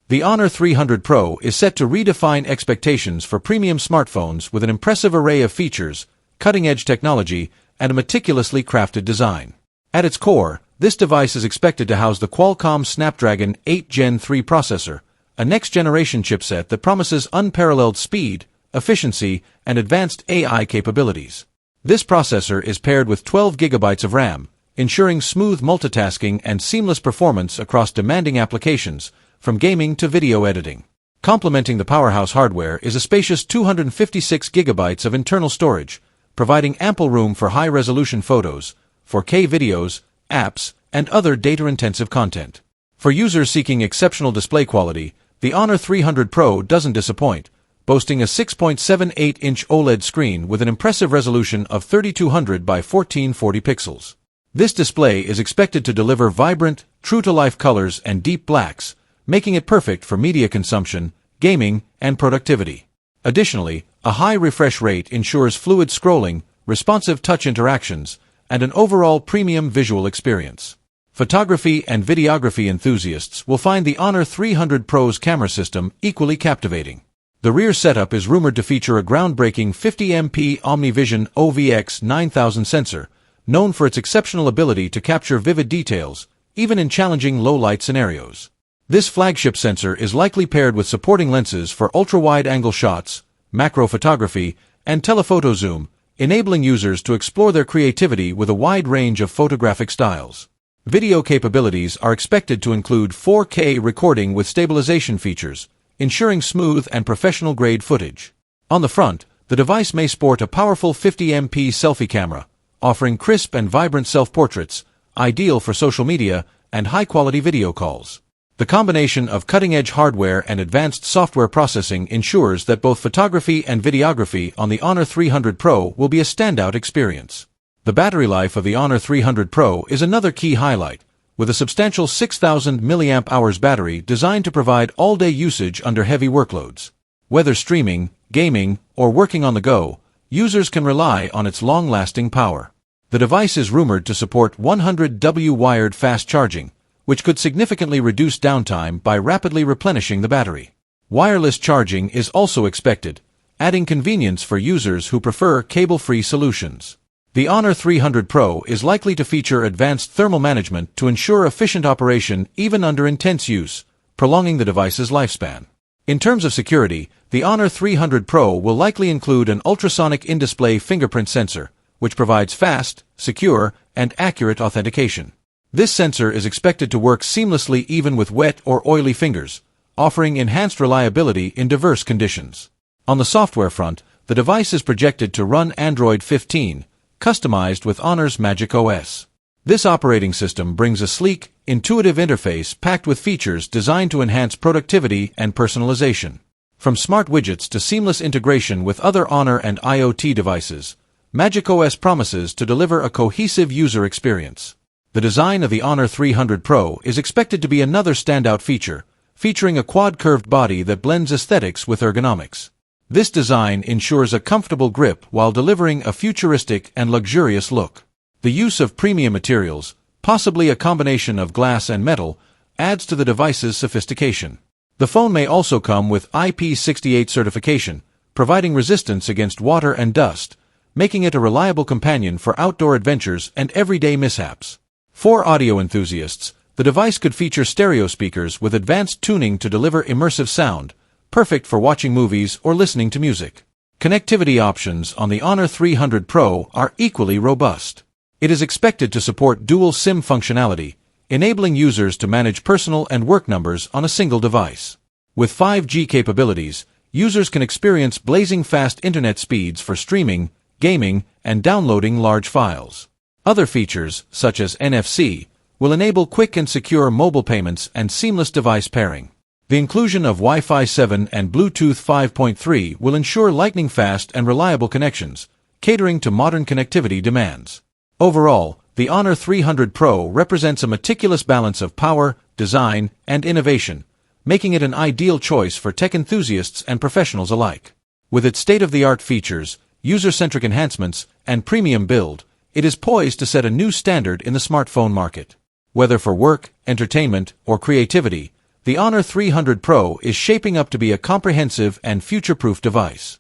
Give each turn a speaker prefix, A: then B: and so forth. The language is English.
A: The Honor 300 Pro is set to redefine expectations for premium smartphones with an impressive array of features, cutting-edge technology, and a meticulously crafted design. At its core, this device is expected to house the Qualcomm Snapdragon 8 Gen 3 processor, a next-generation chipset that promises unparalleled speed, efficiency, and advanced AI capabilities. This processor is paired with 12 GB of RAM, ensuring smooth multitasking and seamless performance across demanding applications, from gaming to video editing. Complementing the powerhouse hardware is a spacious 256 GB of internal storage, providing ample room for high-resolution photos, 4K videos, apps, and other data-intensive content. For users seeking exceptional display quality, the Honor 300 Pro doesn't disappoint, boasting a 6.78-inch OLED screen with an impressive resolution of 3200 by 1440 pixels. This display is expected to deliver vibrant, true-to-life colors and deep blacks, making it perfect for media consumption, gaming, and productivity. Additionally, a high refresh rate ensures fluid scrolling, responsive touch interactions, and an overall premium visual experience. Photography and videography enthusiasts will find the Honor 300 Pro's camera system equally captivating. The rear setup is rumored to feature a groundbreaking 50MP OmniVision OVX9000 sensor, known for its exceptional ability to capture vivid details, even in challenging low-light scenarios. This flagship sensor is likely paired with supporting lenses for ultra-wide-angle shots, macro photography, and telephoto zoom, enabling users to explore their creativity with a wide range of photographic styles. Video capabilities are expected to include 4K recording with stabilization features, ensuring smooth and professional-grade footage. On the front, the device may sport a powerful 50MP selfie camera, offering crisp and vibrant self-portraits, ideal for social media and high-quality video calls. The combination of cutting-edge hardware and advanced software processing ensures that both photography and videography on the Honor 300 Pro will be a standout experience. The battery life of the Honor 300 Pro is another key highlight, with a substantial 6,000 mAh battery designed to provide all-day usage under heavy workloads. Whether streaming, gaming, or working on the go, users can rely on its long-lasting power. The device is rumored to support 100W wired fast charging, which could significantly reduce downtime by rapidly replenishing the battery. Wireless charging is also expected, adding convenience for users who prefer cable-free solutions. The Honor 300 Pro is likely to feature advanced thermal management to ensure efficient operation even under intense use, prolonging the device's lifespan. In terms of security, the Honor 300 Pro will likely include an ultrasonic in-display fingerprint sensor, which provides fast, secure, and accurate authentication. This sensor is expected to work seamlessly even with wet or oily fingers, offering enhanced reliability in diverse conditions. On the software front, the device is projected to run Android 15, customized with Honor's Magic OS. This operating system brings a sleek, intuitive interface packed with features designed to enhance productivity and personalization. From smart widgets to seamless integration with other Honor and IoT devices, Magic OS promises to deliver a cohesive user experience. The design of the Honor 300 Pro is expected to be another standout feature, featuring a quad-curved body that blends aesthetics with ergonomics. This design ensures a comfortable grip while delivering a futuristic and luxurious look. The use of premium materials, possibly a combination of glass and metal, adds to the device's sophistication. The phone may also come with IP68 certification, providing resistance against water and dust, making it a reliable companion for outdoor adventures and everyday mishaps. For audio enthusiasts, the device could feature stereo speakers with advanced tuning to deliver immersive sound, perfect for watching movies or listening to music. Connectivity options on the Honor 300 Pro are equally robust. It is expected to support dual SIM functionality, enabling users to manage personal and work numbers on a single device. With 5G capabilities, users can experience blazing fast internet speeds for streaming, gaming, and downloading large files. Other features, such as NFC, will enable quick and secure mobile payments and seamless device pairing. The inclusion of Wi-Fi 7 and Bluetooth 5.3 will ensure lightning-fast and reliable connections, catering to modern connectivity demands. Overall, the Honor 300 Pro represents a meticulous balance of power, design, and innovation, making it an ideal choice for tech enthusiasts and professionals alike. With its state-of-the-art features, user-centric enhancements, and premium build, it is poised to set a new standard in the smartphone market. Whether for work, entertainment, or creativity, The Honor 300 Pro is shaping up to be a comprehensive and future-proof device.